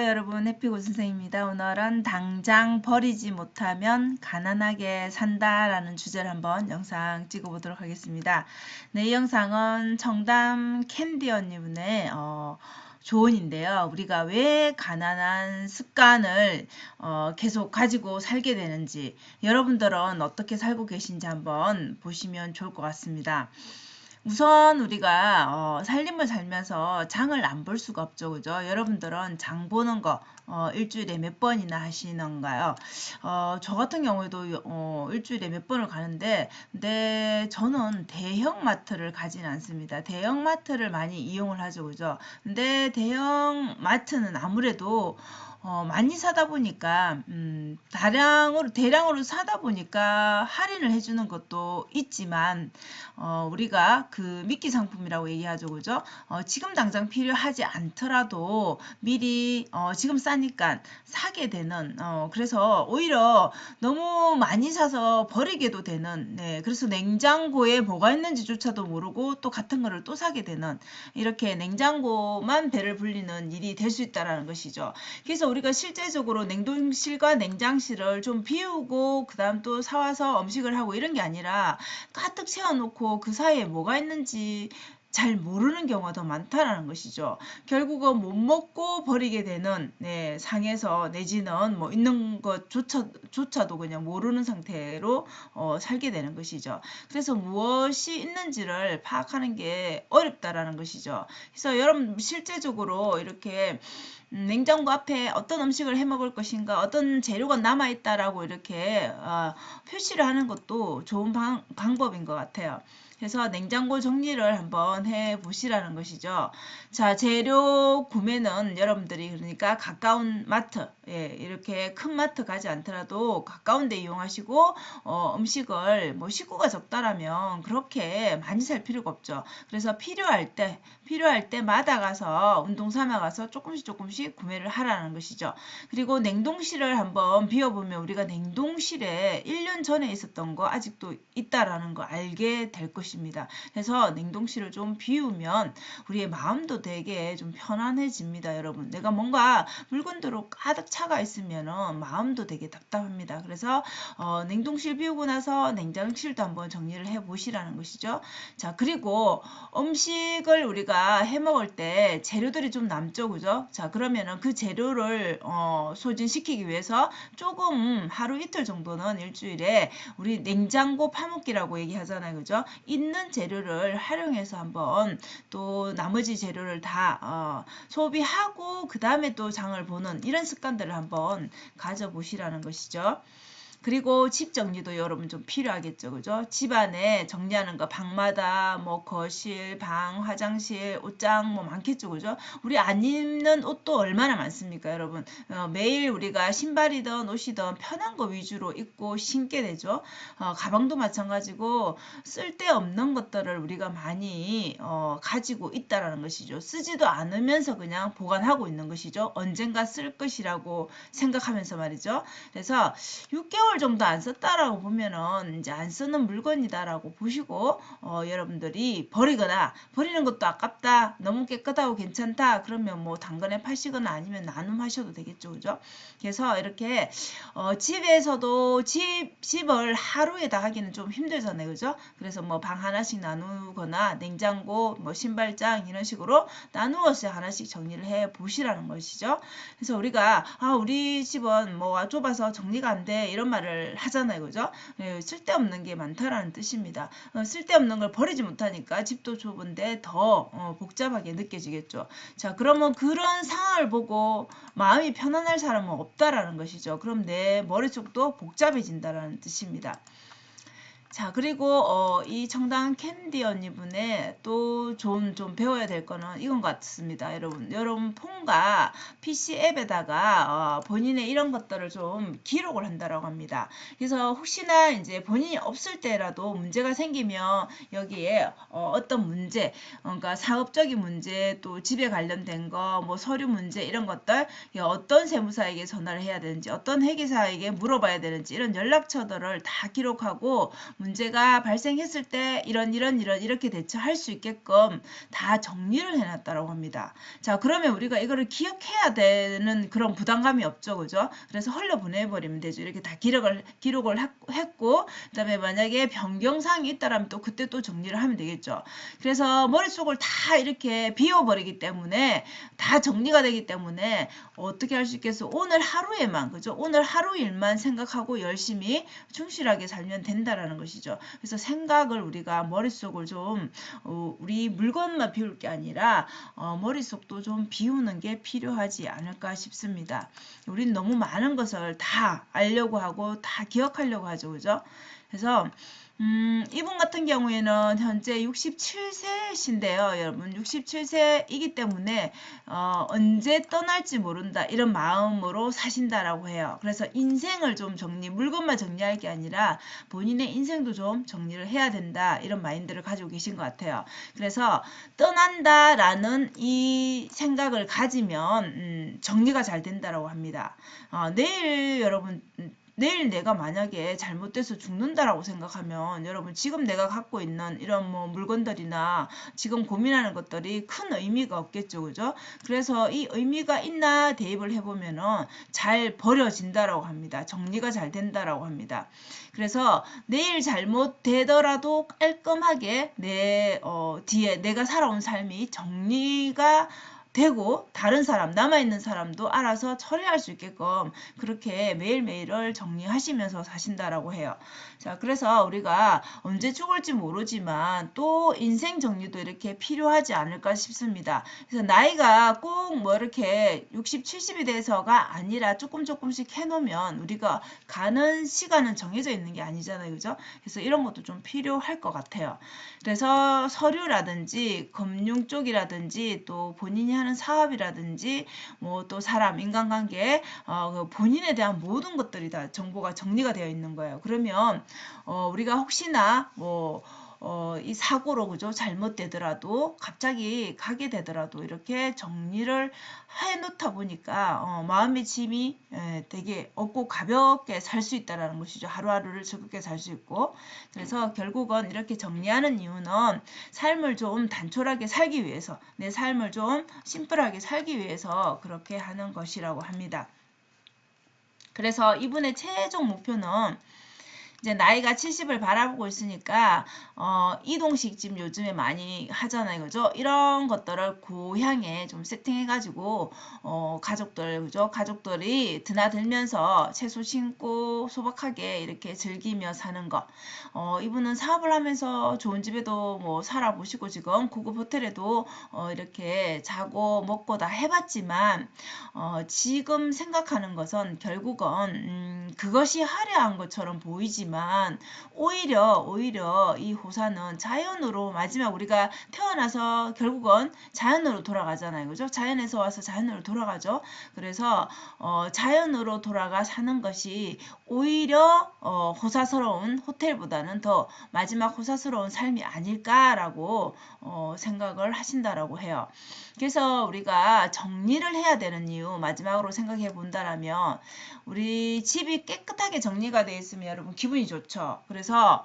안녕하세요 여러분, 해피고 선생입니다. 오늘은 당장 버리지 못하면 가난하게 산다라는 주제를 한번 영상 찍어보도록 하겠습니다. 네, 이 영상은 청담 캔디 언니분의 조언인데요. 우리가 왜 가난한 습관을 계속 가지고 살게 되는지, 여러분들은 어떻게 살고 계신지 한번 보시면 좋을 것 같습니다. 우선 우리가 살림을 살면서 장을 안 볼 수가 없죠. 그죠? 여러분들은 장 보는 거 일주일에 몇 번이나 하시는가요? 저 같은 경우에도 일주일에 몇 번을 가는데, 근데 저는 대형 마트를 가진 않습니다. 대형 마트를 많이 이용을 하죠. 그죠? 근데 대형 마트는 아무래도 많이 사다 보니까 대량으로 사다 보니까 할인을 해주는 것도 있지만, 우리가 그 미끼 상품이라고 얘기하죠. 그죠? 지금 당장 필요하지 않더라도 미리 지금 싸니까 사게 되는, 그래서 오히려 너무 많이 사서 버리게도 되는, 네, 그래서 냉장고에 뭐가 있는지조차도 모르고 또 같은 거를 또 사게 되는, 이렇게 냉장고만 배를 불리는 일이 될 수 있다는 것이죠. 그래서 우리가 실제적으로 냉동실과 냉장실을 좀 비우고 그 다음 또 사와서 음식을 하고 이런 게 아니라 가득 채워놓고 그 사이에 뭐가 있는지 잘 모르는 경우가 더 많다라는 것이죠. 결국은 못 먹고 버리게 되는, 네, 상해서 내지는 뭐 있는 것조차도 그냥 모르는 상태로 살게 되는 것이죠. 그래서 무엇이 있는지를 파악하는 게 어렵다라는 것이죠. 그래서 여러분 실제적으로 이렇게 냉장고 앞에 어떤 음식을 해 먹을 것인가, 어떤 재료가 남아있다라고 이렇게 표시를 하는 것도 좋은 방법인 것 같아요. 그래서 냉장고 정리를 한번 해 보시라는 것이죠. 자, 재료 구매는 여러분들이 그러니까 가까운 마트, 예, 이렇게 큰 마트 가지 않더라도 가까운 데 이용하시고, 음식을 뭐 식구가 적다라면 그렇게 많이 살 필요가 없죠. 그래서 필요할 때마다 가서 운동 삼아 가서 조금씩 구매를 하라는 것이죠. 그리고 냉동실을 한번 비워보면 우리가 냉동실에 1년 전에 있었던 거 아직도 있다라는 거 알게 될 것입니다. 그래서 냉동실을 좀 비우면 우리의 마음도 되게 좀 편안해집니다. 여러분, 내가 뭔가 물건들로 가득 차가 있으면 마음도 되게 답답합니다. 그래서 냉동실 비우고 나서 냉장실도 한번 정리를 해 보시라는 것이죠. 자, 그리고 음식을 우리가 해 먹을 때 재료들이 좀 남죠. 그죠? 자, 그러면은 그 재료를 소진시키기 위해서 조금 하루 이틀 정도는 일주일에 우리 냉장고 파먹기라고 얘기하잖아요. 그죠? 있는 재료를 활용해서 한번 또 나머지 재료를 다 소비하고 그 다음에 또 장을 보는 이런 습관들을 한번 가져보시라는 것이죠. 그리고 집 정리도 여러분 좀 필요하겠죠. 그죠? 집 안에 정리하는 거, 방마다, 뭐, 거실, 방, 화장실, 옷장, 뭐, 많겠죠. 그죠? 우리 안 입는 옷도 얼마나 많습니까, 여러분? 매일 우리가 신발이든 옷이든 편한 거 위주로 입고 신게 되죠. 가방도 마찬가지고, 쓸데없는 것들을 우리가 많이, 가지고 있다라는 것이죠. 쓰지도 않으면서 그냥 보관하고 있는 것이죠. 언젠가 쓸 것이라고 생각하면서 말이죠. 그래서 6개월 정도 안 썼다라고 보면은 이제 안 쓰는 물건이다라고 보시고, 여러분들이 버리거나 버리는 것도 아깝다, 너무 깨끗하고 괜찮다 그러면 뭐 당근에 파시거나 아니면 나눔하셔도 되겠죠. 그죠? 그래서 이렇게 집에서도 집을 하루에 다 하기는 좀 힘들잖아요. 그죠? 그래서 뭐 방 하나씩 나누거나 냉장고, 뭐 신발장 이런 식으로 나누어서 하나씩 정리를 해 보시라는 것이죠. 그래서 우리가 우리 집은 뭐 좁아서 정리가 안 돼 이런 말을 하잖아요. 그죠? 네, 쓸데없는 게 많다라는 뜻입니다. 쓸데없는 걸 버리지 못하니까 집도 좁은데 더 복잡하게 느껴지겠죠. 자, 그러면 그런 상황을 보고 마음이 편안할 사람은 없다라는 것이죠. 그럼 내 머릿속도 복잡해진다라는 뜻입니다. 자, 그리고 이 청담 캔디 언니분의 또 좀 배워야 될 거는 이건 같습니다. 여러분 폰과 PC 앱에다가 본인의 이런 것들을 좀 기록을 한다라고 합니다. 그래서 혹시나 이제 본인이 없을 때라도 문제가 생기면 여기에 어떤 문제, 그러니까 사업적인 문제, 또 집에 관련된 거, 뭐 서류 문제 이런 것들, 어떤 세무사에게 전화를 해야 되는지, 어떤 회계사에게 물어봐야 되는지 이런 연락처들을 다 기록하고 문제가 발생했을 때 이런 이렇게 대처할 수 있게끔 다 정리를 해놨다라고 합니다. 자, 그러면 우리가 이거를 기억해야 되는 그런 부담감이 없죠, 그죠? 그래서 흘려보내버리면 되죠. 이렇게 다 기록을 했고, 그 다음에 만약에 변경사항이 있다라면 또 그때 또 정리를 하면 되겠죠. 그래서 머릿속을 다 이렇게 비워버리기 때문에 다 정리가 되기 때문에 어떻게 할 수 있겠어? 오늘 하루에만, 그죠? 오늘 하루 일만 생각하고 열심히 충실하게 살면 된다라는 것이죠. 그래서 생각을 우리가 머릿속을 좀 우리 물건만 비울 게 아니라 머릿속도 좀 비우는 게 필요하지 않을까 싶습니다. 우리는 너무 많은 것을 다 알려고 하고 다 기억하려고 하죠, 그죠? 그래서 이분 같은 경우에는 현재 67세신데요. 여러분 67세이기 때문에 언제 떠날지 모른다 이런 마음으로 사신다라고 해요. 그래서 인생을 좀 물건만 정리할 게 아니라 본인의 인생도 좀 정리를 해야 된다 이런 마인드를 가지고 계신 것 같아요. 그래서 떠난다라는 이 생각을 가지면 정리가 잘 된다라고 합니다. 내일 여러분 내일 내가 만약에 잘못돼서 죽는다라고 생각하면 여러분 지금 내가 갖고 있는 이런 뭐 물건들이나 지금 고민하는 것들이 큰 의미가 없겠죠, 그죠? 그래서 이 의미가 있나 대입을 해보면은 잘 버려진다라고 합니다. 정리가 잘 된다라고 합니다. 그래서 내일 잘못되더라도 깔끔하게 내 뒤에 내가 살아온 삶이 정리가 되고 다른 사람, 남아있는 사람도 알아서 처리할 수 있게끔 그렇게 매일매일을 정리하시면서 사신다라고 해요. 자, 그래서 우리가 언제 죽을지 모르지만 또 인생 정리도 이렇게 필요하지 않을까 싶습니다. 그래서 나이가 꼭 뭐 이렇게 60, 70이 돼서가 아니라 조금씩 해놓으면 우리가 가는 시간은 정해져 있는 게 아니잖아요. 그죠? 그래서 이런 것도 좀 필요할 것 같아요. 그래서 서류라든지 금융 쪽이라든지 또 본인이 하는 사업이라든지 뭐 또 사람, 인간관계, 본인에 대한 모든 것들이 다 정보가 정리가 되어 있는 거예요. 그러면 우리가 혹시나 이 사고로 그죠 잘못되더라도 갑자기 가게 되더라도 이렇게 정리를 해놓다 보니까 마음의 짐이 되게 없고 가볍게 살 수 있다라는 것이죠. 하루하루를 즐겁게 살 수 있고 그래서 결국은 이렇게 정리하는 이유는 삶을 좀 단촐하게 살기 위해서 내 삶을 좀 심플하게 살기 위해서 그렇게 하는 것이라고 합니다. 그래서 이분의 최종 목표는 이제 나이가 70을 바라보고 있으니까 이동식 지금 요즘에 많이 하잖아요. 그죠? 이런 것들을 고향에 좀 세팅해가지고 가족들 그죠? 가족들이 드나들면서 채소 심고 소박하게 이렇게 즐기며 사는 거. 이분은 사업을 하면서 좋은 집에도 뭐 살아보시고 지금 고급 호텔에도 이렇게 자고 먹고 다 해봤지만 지금 생각하는 것은 결국은 그것이 화려한 것처럼 보이지만 오히려 이 호사는 자연으로 마지막 우리가 태어나서 결국은 자연으로 돌아가잖아요. 그죠? 자연에서 와서 자연으로 돌아가죠. 그래서 자연으로 돌아가 사는 것이 오히려 호사스러운 호텔보다는 더 마지막 호사스러운 삶이 아닐까라고 생각을 하신다라고 해요. 그래서 우리가 정리를 해야 되는 이유 마지막으로 생각해 본다라면 우리 집이 깨끗하게 정리가 되어 있으면 여러분 기분이 좋죠. 그래서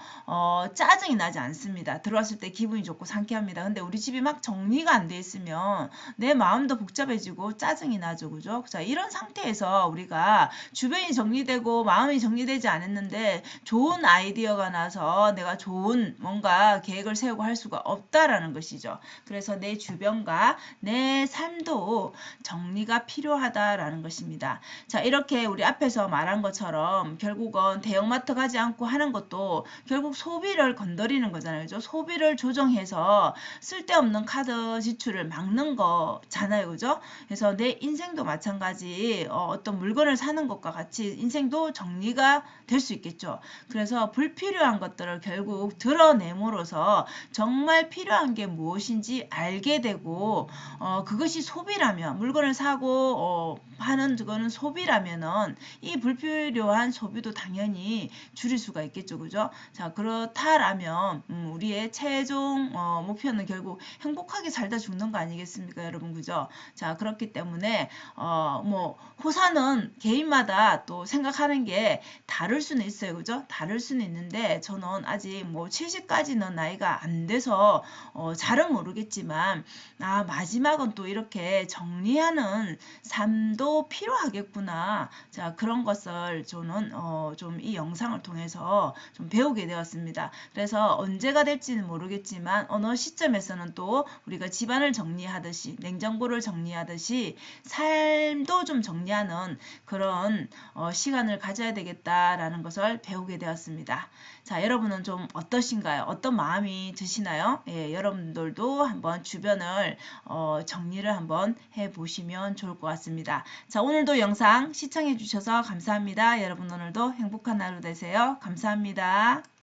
짜증이 나지 않습니다. 들어왔을 때 기분이 좋고 상쾌합니다. 근데 우리 집이 막 정리가 안 되어 있으면 내 마음도 복잡해지고 짜증이 나죠. 그죠? 자, 이런 상태에서 우리가 주변이 정리되고 마음이 정리되지 않았는데 좋은 아이디어가 나서 내가 좋은 뭔가 계획을 세우고 할 수가 없다라는 것이죠. 그래서 내 주변과 내 삶도 정리가 필요하다라는 것입니다. 자, 이렇게 우리 앞에서 말한 것처럼 결국은 대형마트 가지 않고 하는 것도 결국 소비를 건드리는 거잖아요. 그죠? 소비를 조정해서 쓸데없는 카드 지출을 막는 거잖아요. 그죠? 그래서 내 인생도 마찬가지 어떤 물건을 사는 것과 같이 인생도 정리가 될 수 있겠죠. 그래서 불필요한 것들을 결국 드러내므로써 정말 필요한 게 무엇인지 알게 되고 그것이 소비라면 물건을 사고 하는 어떤 거는 소비라면은 이 불필요한 소비도 당연히 줄일 수가 있겠죠. 그죠? 자, 그렇다라면 우리의 최종 목표는 결국 행복하게 살다 죽는 거 아니겠습니까, 여러분? 그죠? 자, 그렇기 때문에 뭐 호사는 개인마다 또 생각하는 게 다를 수는 있어요. 그죠? 다를 수는 있는데 저는 아직 뭐 70까지는 나이가 안 돼서 잘은 모르겠지만 마지막은 또 이렇게 정리하는 삶도 필요하겠구나. 자, 그런 것을 저는 좀 이 영상을 통해서 좀 배우게 되었습니다. 그래서 언제가 될지는 모르겠지만 어느 시점에서는 또 우리가 집안을 정리하듯이 냉장고를 정리하듯이 삶도 좀 정리하는 그런 시간을 가져야 되겠다라는 것을 배우게 되었습니다. 자, 여러분은 좀 어떠신가요? 어떤 마음이 드시나요? 예, 여러분들도 한번 주변을 정리를 한번 해보시면 좋을 것 같습니다. 자, 오늘도 영상 시청해 주셔서 감사합니다. 여러분 오늘도 행복한 하루 되세요. 감사합니다.